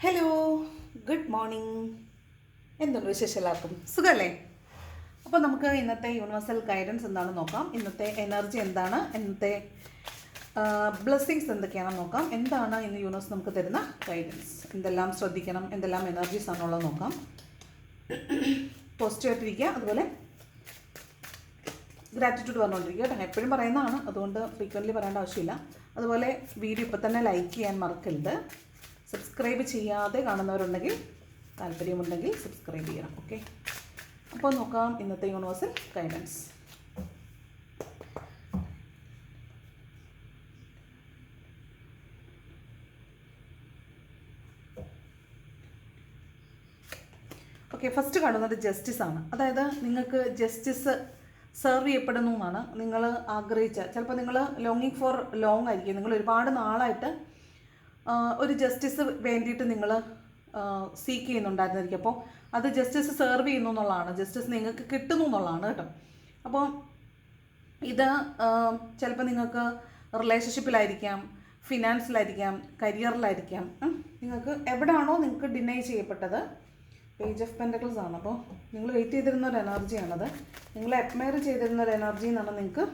Hello, good morning. എന്തുണ്ട് വിശേഷം? എല്ലാവർക്കും സുഖമല്ലേ? അപ്പോൾ നമുക്ക് ഇന്നത്തെ യൂണിവേഴ്സൽ ഗൈഡൻസ് എന്താണെന്ന് നോക്കാം. ഇന്നത്തെ എനർജി എന്താണ്, ഇന്നത്തെ ബ്ലെസ്സിങ്സ് എന്തൊക്കെയാണെന്ന് നോക്കാം. എന്താണ് ഇന്ന് യൂണിവേഴ്സ് നമുക്ക് തരുന്ന ഗൈഡൻസ്, എന്തെല്ലാം ശ്രദ്ധിക്കണം, എന്തെല്ലാം എനർജീസ് ആണുള്ളത് നോക്കാം. പോസിറ്റീവായിട്ടിരിക്കുക, അതുപോലെ ഗ്രാറ്റിറ്റ്യൂഡ് പറഞ്ഞുകൊണ്ടിരിക്കുക കേട്ടോ. എപ്പോഴും പറയുന്നതാണ്, അതുകൊണ്ട് ഫ്രീക്വൻ്റ്ലി പറയേണ്ട ആവശ്യമില്ല. അതുപോലെ വീഡിയോ ഇപ്പോൾ തന്നെ ലൈക്ക് ചെയ്യാൻ മറക്കരുത്. സബ്സ്ക്രൈബ് ചെയ്യാതെ കാണുന്നവരുണ്ടെങ്കിൽ, താല്പര്യമുണ്ടെങ്കിൽ സബ്സ്ക്രൈബ് ചെയ്യണം. ഓക്കെ, അപ്പോൾ നോക്കാം ഇന്നത്തെ യൂണിവേഴ്സൽ ഗൈഡൻസ്. ഓക്കെ, ഫസ്റ്റ് കാണുന്നത് ജസ്റ്റിസ് ആണ്. അതായത് നിങ്ങൾക്ക് ജസ്റ്റിസ് സെർവ് ചെയ്യപ്പെടുന്നു എന്നാണ് നിങ്ങൾ ആഗ്രഹിച്ച. ചിലപ്പോൾ നിങ്ങൾ ലോങ്ങിങ് ഫോർ ലോങ് ആയിരിക്കും. നിങ്ങൾ ഒരുപാട് നാളായിട്ട് ഒരു ജസ്റ്റിസ് വേണ്ടിയിട്ട് നിങ്ങൾ സീക്ക് ചെയ്യുന്നുണ്ടായിരുന്നിരിക്കും. അപ്പോൾ അത് ജസ്റ്റിസ് സെർവ് ചെയ്യുന്നു എന്നുള്ളതാണ്, ജസ്റ്റിസ് നിങ്ങൾക്ക് കിട്ടുന്നു എന്നുള്ളതാണ് കേട്ടോ. അപ്പോൾ ഇത് ചിലപ്പോൾ നിങ്ങൾക്ക് റിലേഷൻഷിപ്പിലായിരിക്കാം, ഫിനാൻസിലായിരിക്കാം, കരിയറിലായിരിക്കാം. നിങ്ങൾക്ക് എവിടെയാണോ നിങ്ങൾക്ക് ഡിനൈ ചെയ്യപ്പെട്ടത്. പേജ് ഓഫ് പെൻറ്റക്കിൾസ് ആണ്. അപ്പോൾ നിങ്ങൾ വെയിറ്റ് ചെയ്തിരുന്ന ഒരു എനർജിയാണത്, നിങ്ങൾ അഡ്മയർ ചെയ്തിരുന്ന ഒരു എനർജി എന്നാണ്. നിങ്ങൾക്ക്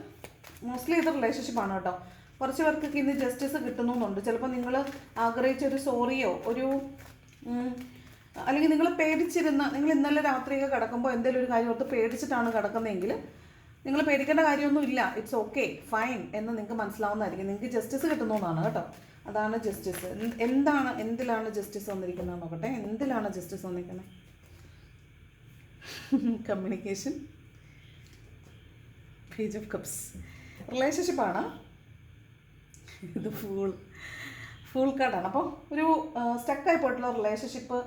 മോസ്റ്റ്ലി ഇത് റിലേഷൻഷിപ്പാണ് കേട്ടോ. കുറച്ച് പേർക്കൊക്കെ ഇന്ന് ജസ്റ്റിസ് കിട്ടുന്നുണ്ട്. ചിലപ്പോൾ നിങ്ങൾ ആഗ്രഹിച്ച ഒരു സോറിയോ ഒരു അല്ലെങ്കിൽ നിങ്ങൾ പേടിച്ചിരുന്ന, നിങ്ങൾ ഇന്നലെ രാത്രിയൊക്കെ കിടക്കുമ്പോൾ എന്തെങ്കിലും ഒരു കാര്യം ഓർത്ത് പേടിച്ചിട്ടാണ് കിടക്കുന്നതെങ്കിൽ നിങ്ങൾ പേടിക്കേണ്ട കാര്യമൊന്നുമില്ല. ഇറ്റ്സ് ഓക്കെ, ഫൈൻ എന്ന് നിങ്ങൾക്ക് മനസ്സിലാവുന്നതായിരിക്കും. നിങ്ങൾക്ക് ജസ്റ്റിസ് കിട്ടുന്നതാണ് കേട്ടോ. അതാണ് ജസ്റ്റിസ്. എന്താണ്, എന്തിലാണ് ജസ്റ്റിസ് വന്നിരിക്കുന്നത് നോക്കട്ടെ. എന്തിലാണ് ജസ്റ്റിസ് വന്നിരിക്കുന്നത്? കമ്മ്യൂണിക്കേഷൻ, പേജ് ഓഫ് കപ്സ്, റിലേഷൻഷിപ്പാണ്. ഇത് ഫുൾ കാർഡാണ്. അപ്പോൾ ഒരു സ്റ്റക്കായി പോയിട്ടുള്ള റിലേഷൻഷിപ്പ്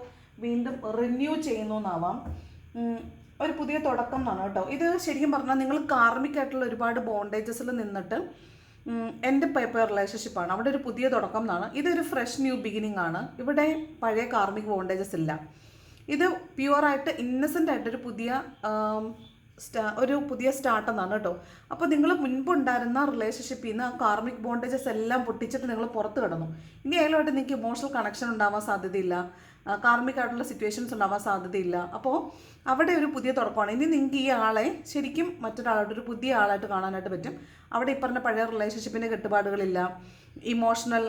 വീണ്ടും റിന്യൂ ചെയ്യുന്നു എന്നാവാം. ഒരു പുതിയ തുടക്കം എന്നാണ് കേട്ടോ. ഇത് ശരിക്കും പറഞ്ഞാൽ നിങ്ങൾ കാർമിക്കായിട്ടുള്ള ഒരുപാട് ബോണ്ടേജസിൽ നിന്നിട്ട് എൻ്റെ പേപ്പർ റിലേഷൻഷിപ്പാണ്. അവിടെ ഒരു പുതിയ തുടക്കം എന്നാണ്. ഇതൊരു ഫ്രഷ് ന്യൂ ബിഗിനിങ് ആണ്. ഇവിടെ പഴയ കാർമിക് ബോണ്ടേജസ് ഇല്ല. ഇത് പ്യുവറായിട്ട് ഇന്നസെൻ്റ് ആയിട്ടൊരു പുതിയ സ്റ്റാർട്ട് എന്നാണ് കേട്ടോ. അപ്പോൾ നിങ്ങൾ മുൻപുണ്ടായിരുന്ന റിലേഷൻഷിപ്പിൽ നിന്ന് ആ കാർമിക് ബോണ്ടേജസ് എല്ലാം പൊട്ടിച്ചിട്ട് നിങ്ങൾ പുറത്ത് കിടന്നു. ഇനി അയാളുമായിട്ട് നിങ്ങൾക്ക് ഇമോഷണൽ കണക്ഷൻ ഉണ്ടാവാൻ സാധ്യതയില്ല, കാർമിക് ആയിട്ടുള്ള സിറ്റുവേഷൻസ് ഉണ്ടാവാൻ സാധ്യതയില്ല. അപ്പോൾ അവിടെ ഒരു പുതിയ തുടക്കമാണ്. ഇനി നിങ്ങൾക്ക് ഈ ആളെ ശരിക്കും മറ്റൊരാളായിട്ട് ഒരു പുതിയ ആളായിട്ട് കാണാനായിട്ട് പറ്റും. അവിടെ ഈ പറഞ്ഞ പഴയ റിലേഷൻഷിപ്പിൻ്റെ കെട്ടുപാടുകളില്ല, ഇമോഷണൽ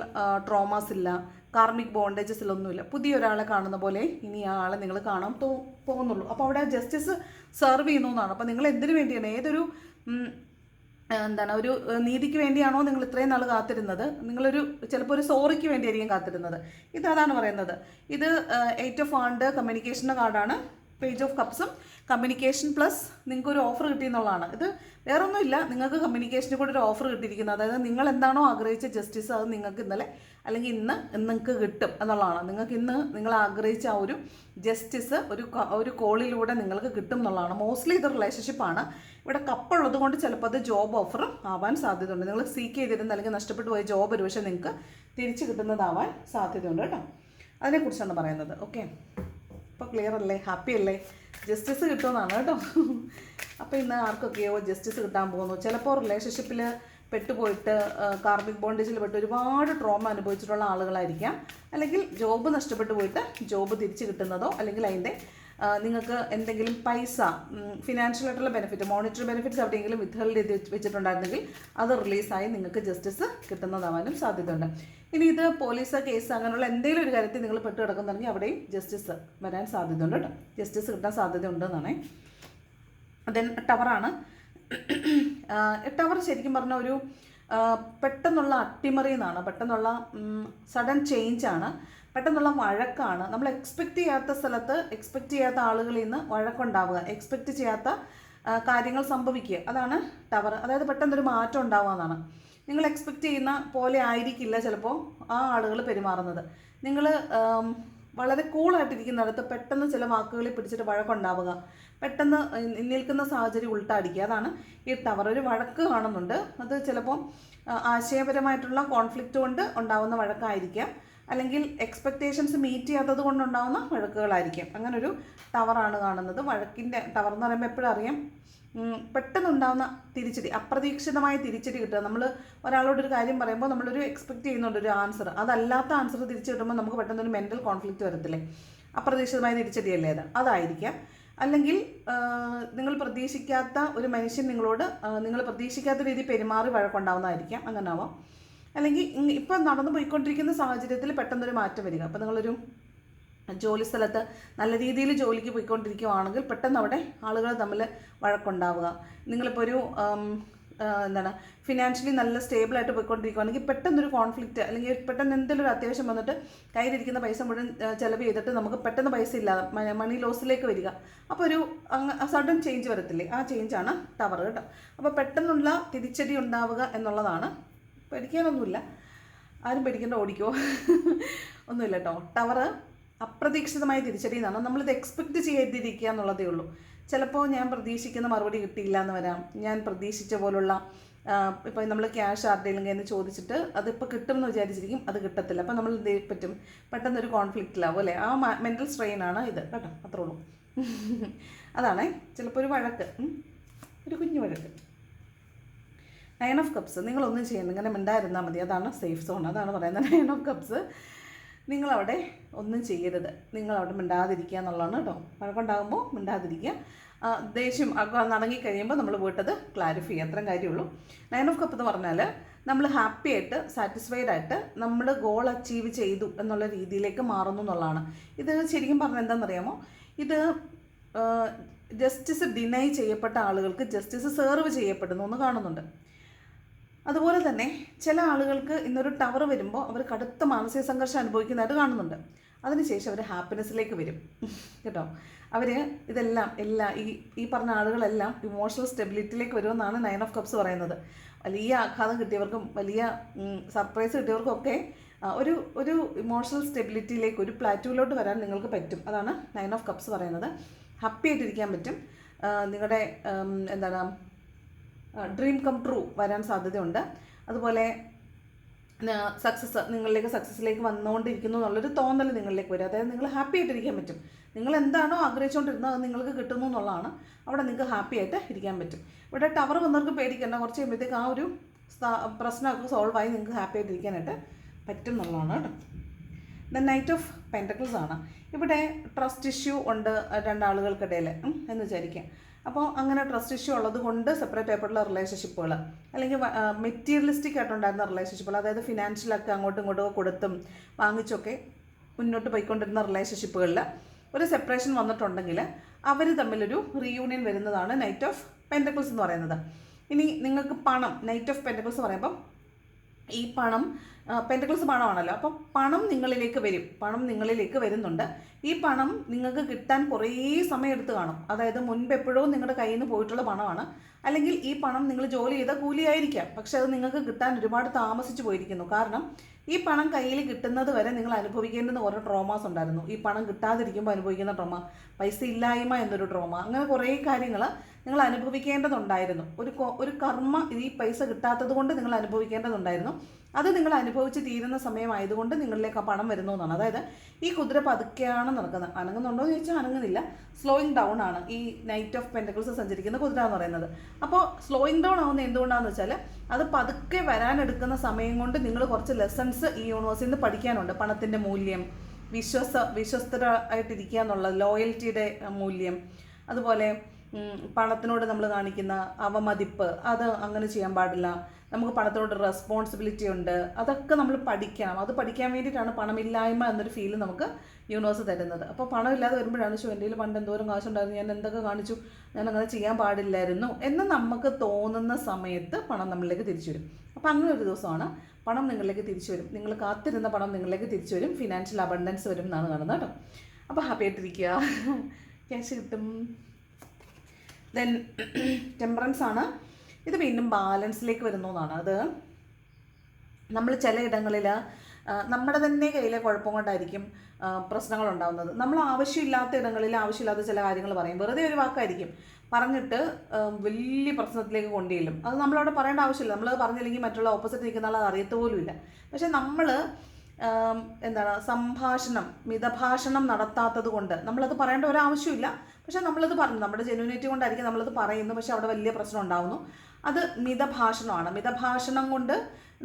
ട്രോമാസ് ഇല്ല, കാർമിക് ബോണ്ടേജസിലൊന്നുമില്ല. പുതിയ ഒരാളെ കാണുന്ന പോലെ ഇനി ആ ആളെ നിങ്ങൾ കാണാൻ പോകുന്നുള്ളൂ. അപ്പോൾ അവിടെ ജസ്റ്റിസ് സെർവ് ചെയ്യുന്നു എന്നാണ്. അപ്പോൾ നിങ്ങൾ എന്തിനു വേണ്ടിയാണ്, ഏതൊരു ഒരു നീതിക്ക് വേണ്ടിയാണോ നിങ്ങൾ ഇത്രയും നാൾ കാത്തിരുന്നത്? നിങ്ങളൊരു ചിലപ്പോൾ ഒരു സോറിക്ക് വേണ്ടിയായിരിക്കും കാത്തിരുന്നത്. ഇത് അതാണ് പറയുന്നത്. ഇത് 8 ഓഫ് വാണ്ട് കമ്മ്യൂണിക്കേഷൻ്റെ കാർഡാണ്. പേജ് ഓഫ് കപ്സും കമ്മ്യൂണിക്കേഷൻ പ്ലസ് നിങ്ങൾക്കൊരു ഓഫർ കിട്ടിയെന്നുള്ളതാണ്. ഇത് വേറൊന്നുമില്ല, നിങ്ങൾക്ക് കമ്മ്യൂണിക്കേഷന് കൂടെ ഒരു ഓഫർ കിട്ടിയിരിക്കുന്നത്. അതായത് നിങ്ങൾ എന്താണോ ആഗ്രഹിച്ച ജസ്റ്റിസ് അത് നിങ്ങൾക്ക് ഇന്നലെ അല്ലെങ്കിൽ ഇന്ന് നിങ്ങൾക്ക് കിട്ടും എന്നുള്ളതാണ്. നിങ്ങൾക്ക് ഇന്ന് നിങ്ങൾ ആഗ്രഹിച്ച ആ ഒരു ജസ്റ്റിസ് ഒരു കോളിലൂടെ നിങ്ങൾക്ക് കിട്ടും എന്നുള്ളതാണ്. മോസ്റ്റ്ലി ഇത് റിലേഷൻഷിപ്പാണ്. ഇവിടെ കപ്പുള്ളത് കൊണ്ട് ചിലപ്പോൾ അത് ജോബ് ഓഫറും ആവാൻ സാധ്യതയുണ്ട്. നിങ്ങൾ സീക്ക് ചെയ്തിരുന്ന അല്ലെങ്കിൽ നഷ്ടപ്പെട്ടു പോയ ജോബ് ഒരു പക്ഷേ നിങ്ങൾക്ക് തിരിച്ചു കിട്ടുന്നതാവാൻ സാധ്യതയുണ്ട് കേട്ടോ. അതിനെക്കുറിച്ചാണ് പറയുന്നത്. ഓക്കെ, ഇപ്പോൾ ക്ലിയർ അല്ലേ? ഹാപ്പി അല്ലേ? ജസ്റ്റിസ് കിട്ടുമെന്നാണ് കേട്ടോ. അപ്പോൾ ഇന്ന് ആർക്കൊക്കെയോ ജസ്റ്റിസ് കിട്ടാൻ പോകുന്നു. ചിലപ്പോൾ റിലേഷൻഷിപ്പിൽ പെട്ടുപോയിട്ട് കാർമിക് ബോണ്ടേജിൽ പെട്ട് ഒരുപാട് ട്രോമ അനുഭവിച്ചിട്ടുള്ള ആളുകളായിരിക്കാം. അല്ലെങ്കിൽ ജോബ് നഷ്ടപ്പെട്ടു പോയിട്ട് ജോബ് തിരിച്ചു കിട്ടുന്നതോ, അല്ലെങ്കിൽ അതിൻ്റെ നിങ്ങൾക്ക് എന്തെങ്കിലും പൈസ ഫിനാൻഷ്യലായിട്ടുള്ള ബെനിഫിറ്റ്, മോണിറ്ററി ബെനിഫിറ്റ്സ് എവിടെയെങ്കിലും വിത്ത്ഹെൽഡ് ചെയ്ത് വെച്ചിട്ടുണ്ടായിരുന്നെങ്കിൽ അത് റിലീസായി നിങ്ങൾക്ക് ജസ്റ്റിസ് കിട്ടുന്നതാവാനും സാധ്യതയുണ്ട്. ഇനി ഇത് പോലീസ് കേസ് അങ്ങനെയുള്ള എന്തെങ്കിലും ഒരു കാര്യത്തിൽ നിങ്ങൾ പെട്ട് കിടക്കുന്നുണ്ടെങ്കിൽ അവിടെയും ജസ്റ്റിസ് വരാൻ സാധ്യതയുണ്ട് കേട്ടോ. ജസ്റ്റിസ് കിട്ടാൻ സാധ്യതയുണ്ടെന്നാണ്. ദെൻ ടവറാണ്. ടവർ ശരിക്കും പറഞ്ഞാൽ ഒരു പെട്ടെന്നുള്ള അട്ടിമറി എന്നാണ്, പെട്ടെന്നുള്ള സഡൻ ചേഞ്ചാണ്, പെട്ടെന്നുള്ള വഴക്കാണ്. നമ്മൾ എക്സ്പെക്റ്റ് ചെയ്യാത്ത സ്ഥലത്ത് എക്സ്പെക്റ്റ് ചെയ്യാത്ത ആളുകളിൽ നിന്ന് വഴക്കുണ്ടാവുക, എക്സ്പെക്റ്റ് ചെയ്യാത്ത കാര്യങ്ങൾ സംഭവിക്കുക, അതാണ് ടവർ. അതായത് പെട്ടെന്നൊരു മാറ്റം ഉണ്ടാവുക എന്നാണ്. നിങ്ങൾ എക്സ്പെക്റ്റ് ചെയ്യുന്ന പോലെ ആയിരിക്കില്ല ചിലപ്പോൾ ആ ആളുകൾ പെരുമാറുന്നത്. നിങ്ങൾ വളരെ കൂളായിട്ടിരിക്കുന്നിടത്ത് പെട്ടെന്ന് ചില വാക്കുകളിൽ പിടിച്ചിട്ട് വഴക്കുണ്ടാവുക, പെട്ടെന്ന് നിൽക്കുന്ന സാഹചര്യം ഉൾട്ടാടിക്കുക, അതാണ് ഈ ടവർ. ഒരു വഴക്ക് കാണുന്നുണ്ട്. അത് ചിലപ്പോൾ ആശയപരമായിട്ടുള്ള കോൺഫ്ലിക്റ്റ് കൊണ്ട് ഉണ്ടാവുന്ന വഴക്കായിരിക്കാം. അല്ലെങ്കിൽ എക്സ്പെക്റ്റേഷൻസ് മീറ്റ് ചെയ്യാത്തത് കൊണ്ടുണ്ടാകുന്ന വഴക്കുകളായിരിക്കും. അങ്ങനൊരു ടവറാണ് കാണുന്നത്. വഴക്കിൻ്റെ ടവർ എന്ന് പറയുമ്പോൾ എപ്പോഴും അറിയാം പെട്ടെന്നുണ്ടാകുന്ന തിരിച്ചടി, അപ്രതീക്ഷിതമായ തിരിച്ചടി കിട്ടുക. നമ്മൾ ഒരാളോടൊരു കാര്യം പറയുമ്പോൾ നമ്മളൊരു എക്സ്പെക്റ്റ് ചെയ്യുന്നുണ്ട് ഒരു ആൻസർ, അതല്ലാത്ത ആൻസർ തിരിച്ചു കിട്ടുമ്പോൾ നമുക്ക് പെട്ടെന്നൊരു മെൻ്റൽ കോൺഫ്ലിക്റ്റ് വരത്തില്ലേ, അപ്രതീക്ഷിതമായ തിരിച്ചടിയല്ലേ അതായിരിക്കാം. അല്ലെങ്കിൽ നിങ്ങൾ പ്രതീക്ഷിക്കാത്ത ഒരു മനുഷ്യൻ നിങ്ങളോട് നിങ്ങൾ പ്രതീക്ഷിക്കാത്ത രീതിയിൽ പെരുമാറി വഴക്കുണ്ടാവുന്നതായിരിക്കാം, അങ്ങനെ ആവാം. അല്ലെങ്കിൽ ഇപ്പം നടന്നു പോയിക്കൊണ്ടിരിക്കുന്ന സാഹചര്യത്തിൽ പെട്ടെന്നൊരു മാറ്റം വരിക. അപ്പോൾ നിങ്ങളൊരു ജോലി സ്ഥലത്ത് നല്ല രീതിയിൽ ജോലിക്ക് പോയിക്കൊണ്ടിരിക്കുകയാണെങ്കിൽ പെട്ടെന്ന് അവിടെ ആളുകൾ തമ്മിൽ വഴക്കുണ്ടാവുക. നിങ്ങളിപ്പോൾ ഒരു എന്താണ് ഫിനാൻഷ്യലി നല്ല സ്റ്റേബിളായിട്ട് പോയിക്കൊണ്ടിരിക്കുകയാണെങ്കിൽ പെട്ടെന്നൊരു കോൺഫ്ലിക്റ്റ്, അല്ലെങ്കിൽ പെട്ടെന്ന് എന്തെങ്കിലും ഒരു അത്യാവശ്യം വന്നിട്ട് കയ്യിലിരിക്കുന്ന പൈസ മുഴുവൻ ചിലവ് ചെയ്തിട്ട് നമുക്ക് പെട്ടെന്ന് പൈസ ഇല്ലാതെ മണി ലോസിലേക്ക് വരിക. അപ്പോൾ ഒരു സഡൻ ചേഞ്ച് വരത്തില്ലേ, ആ ചേഞ്ചാണ് ടവർ കേട്ടോ. അപ്പോൾ പെട്ടെന്നുള്ള തിരിച്ചടി ഉണ്ടാവുക എന്നുള്ളതാണ്. പേടിക്കാനൊന്നുമില്ല, ആരും പേടിക്കേണ്ട, ഓടിക്കോ ഒന്നുമില്ല കേട്ടോ. ടവർ അപ്രതീക്ഷിതമായ തിരിച്ചടി എന്നാണ്. നമ്മളിത് എക്സ്പെക്റ്റ് ചെയ്തിരിക്കുക എന്നുള്ളതേ ഉള്ളൂ. ചിലപ്പോൾ ഞാൻ പ്രതീക്ഷിക്കുന്ന മറുപടി കിട്ടിയില്ല എന്ന് വരാം. ഞാൻ പ്രതീക്ഷിച്ച പോലുള്ള ഇപ്പോൾ നമ്മൾ ക്യാഷ് ആരുടെയെങ്കിലും എന്ന് ചോദിച്ചിട്ട് അതിപ്പോൾ കിട്ടുമെന്ന് വിചാരിച്ചിരിക്കും, അത് കിട്ടത്തില്ല. അപ്പോൾ നമ്മൾ എന്ത് പറ്റും, പെട്ടെന്നൊരു കോൺഫ്ലിക്റ്റിലാവും അല്ലേ. ആ മെൻ്റൽ സ്ട്രെയിനാണ് ഇത് കേട്ടോ, അത്രേ ഉള്ളൂ. അതാണേ ചിലപ്പോൾ ഒരു വഴക്ക്, ഒരു കുഞ്ഞു വഴക്ക്. 9 ഓഫ് കപ്സ്, നിങ്ങളൊന്നും ചെയ്യുന്നത് ഇങ്ങനെ മിണ്ടായിരുന്നാൽ മതി, അതാണ് സേഫ് സോൺ. അതാണ് പറയുന്നത് 9 ഓഫ് കപ്സ്. നിങ്ങളവിടെ ഒന്നും ചെയ്യരുത്, നിങ്ങളവിടെ മിണ്ടാതിരിക്കുക എന്നുള്ളതാണ് കേട്ടോ. വഴക്കുണ്ടാകുമ്പോൾ മിണ്ടാതിരിക്കുക. ദേഷ്യം നടങ്ങിക്കഴിയുമ്പോൾ നമ്മൾ വീട്ടത് ക്ലാരിഫൈ ചെയ്യുക, അത്രയും കാര്യമുള്ളൂ. 9 ഓഫ് കപ്പ് എന്ന് പറഞ്ഞാൽ നമ്മൾ ഹാപ്പി ആയിട്ട് സാറ്റിസ്ഫൈഡ് ആയിട്ട് നമ്മൾ ഗോൾ അച്ചീവ് ചെയ്തു എന്നുള്ള രീതിയിലേക്ക് മാറുന്നു എന്നുള്ളതാണ്. ഇത് ശരിക്കും പറഞ്ഞാൽ എന്താണെന്നറിയാമോ, ഇത് ജസ്റ്റിസ് ഡിനൈ ചെയ്യപ്പെട്ട ആളുകൾക്ക് ജസ്റ്റിസ് സെർവ് ചെയ്യപ്പെടുന്നു എന്ന് കാണുന്നുണ്ട്. അതുപോലെ തന്നെ ചില ആളുകൾക്ക് ഇന്നൊരു ടവർ വരുമ്പോൾ അവർ കടുത്ത മാനസിക സംഘർഷം അനുഭവിക്കുന്നതായിട്ട് കാണുന്നുണ്ട്. അതിനുശേഷം അവർ ഹാപ്പിനെസ്സിലേക്ക് വരും കേട്ടോ. അവർ ഇതെല്ലാം ഈ പറഞ്ഞ ആളുകളെല്ലാം ഇമോഷണൽ സ്റ്റെബിലിറ്റിയിലേക്ക് വരുമെന്നാണ് 9 ഓഫ് കപ്സ് പറയുന്നത്. വലിയ ആഘാതം കിട്ടിയവർക്കും വലിയ സർപ്രൈസ് കിട്ടിയവർക്കും ഒക്കെ ഒരു ഇമോഷണൽ സ്റ്റെബിലിറ്റിയിലേക്ക്, ഒരു പ്ലാറ്റ്യൂവിലോട്ട് വരാൻ നിങ്ങൾക്ക് പറ്റും. അതാണ് 9 ഓഫ് കപ്സ് പറയുന്നത്. ഹാപ്പി ആയിട്ടിരിക്കാൻ പറ്റും. നിങ്ങളുടെ എന്താണ് ഡ്രീം കം ട്രൂ വരാൻ സാധ്യതയുണ്ട്. അതുപോലെ സക്സസ്സിലേക്ക് വന്നുകൊണ്ടിരിക്കുന്നു എന്നുള്ളൊരു തോന്നൽ നിങ്ങളിലേക്ക് വരും. അതായത് നിങ്ങൾ ഹാപ്പി ആയിട്ടിരിക്കാൻ പറ്റും. നിങ്ങൾ എന്താണോ ആഗ്രഹിച്ചുകൊണ്ടിരുന്നത് അത് നിങ്ങൾക്ക് കിട്ടുന്നു എന്നുള്ളതാണ്. അവിടെ നിങ്ങൾക്ക് ഹാപ്പി ആയിട്ട് ഇരിക്കാൻ പറ്റും. ഇവിടെ ടവർ വന്നവർക്ക് പേടിക്കേണ്ട, കുറച്ച് കഴിയുമ്പോഴത്തേക്ക് ആ ഒരു പ്രശ്നമൊക്കെ സോൾവ് ആയി നിങ്ങൾക്ക് ഹാപ്പി ആയിട്ടിരിക്കാനായിട്ട് പറ്റും എന്നുള്ളതാണ് കേട്ടോ. ദ നൈറ്റ് ഓഫ് പെൻറ്റക്കിൾസ് ആണ്. ഇവിടെ ട്രസ്റ്റ് ഇഷ്യൂ ഉണ്ട് രണ്ടാളുകൾക്കിടയിൽ എന്ന് വിചാരിക്കാം. അപ്പോൾ അങ്ങനെ ട്രസ്റ്റ് ഇഷ്യൂ ഉള്ളത് കൊണ്ട് സെപ്പറേറ്റ് ആയിട്ടുള്ള റിലേഷൻഷിപ്പുകൾ, അല്ലെങ്കിൽ മെറ്റീരിയലിസ്റ്റിക് ആയിട്ടുണ്ടായിരുന്ന റിലേഷൻഷിപ്പുകൾ, അതായത് ഫിനാൻഷ്യലൊക്കെ അങ്ങോട്ടും ഇങ്ങോട്ടും കൊടുത്തും വാങ്ങിച്ചൊക്കെ മുന്നോട്ട് പോയിക്കൊണ്ടിരുന്ന റിലേഷൻഷിപ്പുകളിൽ ഒരു സെപ്പറേഷൻ വന്നിട്ടുണ്ടെങ്കിൽ അവർ തമ്മിലൊരു റീയൂണിയൻ വരുന്നതാണ് നൈറ്റ് ഓഫ് പെൻറ്റക്കിൾസ് എന്ന് പറയുന്നത്. ഇനി നിങ്ങൾക്ക് പണം, നൈറ്റ് ഓഫ് പെൻറ്റക്കിൾസ് പറയുമ്പം ഈ പണം, പെൻറ്റക്കിൾസ് പണമാണല്ലോ, അപ്പോൾ പണം നിങ്ങളിലേക്ക് വരും, പണം നിങ്ങളിലേക്ക് വരുന്നുണ്ട്. ഈ പണം നിങ്ങൾക്ക് കിട്ടാൻ കുറേ സമയമെടുത്ത് കാണും. അതായത് മുൻപ് എപ്പോഴോ നിങ്ങളുടെ കയ്യിൽ നിന്ന് പോയിട്ടുള്ള പണമാണ്, അല്ലെങ്കിൽ ഈ പണം നിങ്ങൾ ജോലി ചെയ്ത കൂലിയായിരിക്കാം, പക്ഷെ അത് നിങ്ങൾക്ക് കിട്ടാൻ ഒരുപാട് താമസിച്ച് പോയിരിക്കുന്നു. കാരണം ഈ പണം കയ്യിൽ കിട്ടുന്നത് വരെ നിങ്ങൾ അനുഭവിക്കേണ്ടുന്ന കുറേ ട്രോമാസ് ഉണ്ടായിരുന്നു. ഈ പണം കിട്ടാതിരിക്കുമ്പോൾ അനുഭവിക്കുന്ന ട്രോമ, പൈസ ഇല്ലായ്മ എന്നൊരു ട്രോമ, അങ്ങനെ കുറേ കാര്യങ്ങൾ നിങ്ങൾ അനുഭവിക്കേണ്ടതുണ്ടായിരുന്നു. ഒരു കർമ്മ ഈ പൈസ കിട്ടാത്തത് കൊണ്ട് നിങ്ങൾ അനുഭവിക്കേണ്ടതുണ്ടായിരുന്നു. അത് നിങ്ങൾ അനുഭവിച്ച് തീരുന്ന സമയമായതുകൊണ്ട് നിങ്ങളിലേക്ക് ആ പണം വരുന്നു എന്നാണ്. അതായത് ഈ കുതിര പതുക്കെയാണ് നടക്കുന്നത്. അനങ്ങുന്നുണ്ടോ എന്ന് ചോദിച്ചാൽ അനങ്ങുന്നില്ല, സ്ലോയിങ് ഡൗൺ ആണ് ഈ നൈറ്റ് ഓഫ് പെൻറ്റക്കിൾസ് സഞ്ചരിക്കുന്ന കുതിര എന്ന് പറയുന്നത്. അപ്പോൾ സ്ലോയിങ് ഡൗൺ ആവുന്ന എന്തുകൊണ്ടാണെന്ന് വെച്ചാൽ അത് പതുക്കെ വരാനെടുക്കുന്ന സമയം കൊണ്ട് നിങ്ങൾ കുറച്ച് ലെസൺസ് ഈ യൂണിവേഴ്സിൽ നിന്ന് പഠിക്കാനുണ്ട്. പണത്തിൻ്റെ മൂല്യം, വിശ്വസ്തരായിട്ടിരിക്കുക എന്നുള്ള ലോയൽറ്റിയുടെ മൂല്യം, അതുപോലെ പണത്തിനോട് നമ്മൾ കാണിക്കുന്ന അവമതിപ്പ്, അത് അങ്ങനെ ചെയ്യാൻ പാടില്ല. നമുക്ക് പണത്തിനോട് റെസ്പോൺസിബിലിറ്റി ഉണ്ട്, അതൊക്കെ നമ്മൾ പഠിക്കണം. അത് പഠിക്കാൻ വേണ്ടിയിട്ടാണ് പണമില്ലായ്മ എന്നൊരു ഫീൽ നമുക്ക് യൂണിവേഴ്സ് തരുന്നത്. അപ്പോൾ പണമില്ലാതെ വരുമ്പോഴാണ് എൻ്റെ കയ്യിൽ പണ്ട് എന്തോരം കാശുണ്ടായിരുന്നു, ഞാൻ എന്തൊക്കെ കാണിച്ചു, ഞാൻ അങ്ങനെ ചെയ്യാൻ പാടില്ലായിരുന്നു എന്ന് നമുക്ക് തോന്നുന്ന സമയത്ത് പണം നമ്മളിലേക്ക് തിരിച്ചു വരും. അപ്പോൾ അങ്ങനെ ഒരു ദിവസമാണ് പണം നിങ്ങളിലേക്ക് തിരിച്ചു വരും. നിങ്ങൾ കാത്തിരുന്ന പണം നിങ്ങളിലേക്ക് തിരിച്ചു വരും, ഫിനാൻഷ്യൽ അബണ്ടൻസ് വരും എന്നാണ് കാണുന്നത് കേട്ടോ. അപ്പോൾ ഹാപ്പി ആയിട്ടിരിക്കുക, ക്യാഷ് കിട്ടും. ദെൻ ടെമ്പറൻസ് ആണ്. ഇത് വീണ്ടും ബാലൻസിലേക്ക് വരുന്നു എന്നാണ്. അത് നമ്മൾ ചില ഇടങ്ങളിൽ നമ്മുടെ തന്നെ കയ്യിലെ കുഴപ്പം കൊണ്ടായിരിക്കും പ്രശ്നങ്ങളുണ്ടാകുന്നത്. നമ്മൾ ആവശ്യമില്ലാത്ത ഇടങ്ങളിൽ ആവശ്യമില്ലാത്ത ചില കാര്യങ്ങൾ പറയും, വെറുതെ ഒരു വാക്കായിരിക്കും പറഞ്ഞിട്ട് വലിയ പ്രശ്നത്തിലേക്ക് കൊണ്ടുചെല്ലും. അത് നമ്മളവിടെ പറയേണ്ട ആവശ്യമില്ല. നമ്മൾ പറഞ്ഞില്ലെങ്കിൽ മറ്റുള്ള ഓപ്പോസിറ്റ് നിൽക്കുന്ന ആൾ അറിയത്ത് പോലുമില്ല. പക്ഷേ നമ്മൾ എന്താണ് മിതഭാഷണം നടത്താത്തത് കൊണ്ട് നമ്മളത് പറയേണ്ട ഒരാവശ്യമില്ല. പക്ഷെ നമ്മളത് പറഞ്ഞു, നമ്മുടെ ജെന്യൂനിറ്റി കൊണ്ടായിരിക്കും നമ്മളത് പറയുന്നു, പക്ഷെ അവിടെ വലിയ പ്രശ്നം ഉണ്ടാകുന്നു. അത് മിതഭാഷണമാണ്. മിതഭാഷണം കൊണ്ട്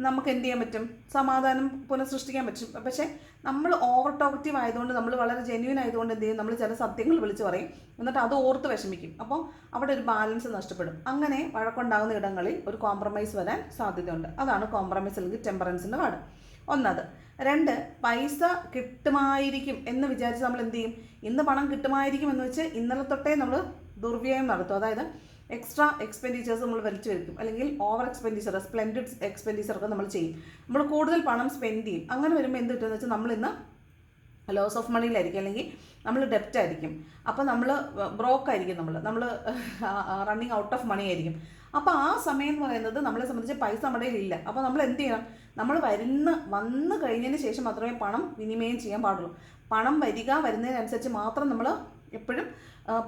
നമുക്ക് എന്ത് ചെയ്യാൻ പറ്റും? സമാധാനം പുനഃസൃഷ്ടിക്കാൻ പറ്റും. പക്ഷേ നമ്മൾ ഓവർ ടോക്റ്റീവ് ആയതുകൊണ്ട്, നമ്മൾ വളരെ ജെന്യൂൻ ആയതുകൊണ്ട് എന്ത് ചെയ്യും? നമ്മൾ ചില സത്യങ്ങൾ വിളിച്ച് പറയും, എന്നിട്ട് അത് ഓർത്ത് വിഷമിക്കും. അപ്പോൾ അവിടെ ഒരു ബാലൻസ് നഷ്ടപ്പെടും. അങ്ങനെ വഴക്കുണ്ടാകുന്ന ഇടങ്ങളിൽ ഒരു കോംപ്രമൈസ് വരാൻ സാധ്യതയുണ്ട്. അതാണ് കോംപ്രമൈസ് അല്ലെങ്കിൽ ടെമ്പറൻസിൻ്റെ കാർഡ്. ഒന്നത്. 2, പൈസ കിട്ടുമായിരിക്കും എന്ന് വിചാരിച്ച് നമ്മൾ എന്ത് ചെയ്യും? ഇന്ന് പണം കിട്ടുമായിരിക്കും എന്ന് വെച്ച് ഇന്നലെ തൊട്ടേ നമ്മൾ ദുർവ്യയം നടത്തും. അതായത് എക്സ്ട്രാ എക്സ്പെൻഡിച്ചേഴ്സ് നമ്മൾ വലിച്ചു വയ്ക്കും, അല്ലെങ്കിൽ ഓവർ എക്സ്പെൻഡിച്ചർ, സ്പ്ലെൻഡിഡ് എക്സ്പെൻഡിച്ചറൊക്കെ നമ്മൾ ചെയ്യും. നമ്മൾ കൂടുതൽ പണം സ്പെൻഡ് ചെയ്യും. അങ്ങനെ വരുമ്പോൾ എന്ത് കിട്ടുമെന്ന് വെച്ചാൽ നമ്മളിന്ന് ലോസ് ഓഫ് മണിയിലായിരിക്കും, അല്ലെങ്കിൽ നമ്മൾ ഡെപ്റ്റ് ആയിരിക്കും. അപ്പോൾ നമ്മൾ ബ്രോക്കായിരിക്കും, നമ്മൾ റണ്ണിങ് ഔട്ട് ഓഫ് മണി ആയിരിക്കും. അപ്പോൾ ആ സമയം എന്ന് പറയുന്നത് നമ്മളെ സംബന്ധിച്ച് പൈസ നമ്മുടെ കയ്യിലില്ല. അപ്പോൾ നമ്മൾ എന്ത് ചെയ്യണം? നമ്മൾ വന്നു കഴിഞ്ഞതിന് ശേഷം മാത്രമേ പണം വിനിമയം ചെയ്യാൻ പാടുള്ളൂ. പണം വരുന്നതിനനുസരിച്ച് മാത്രം നമ്മൾ എപ്പോഴും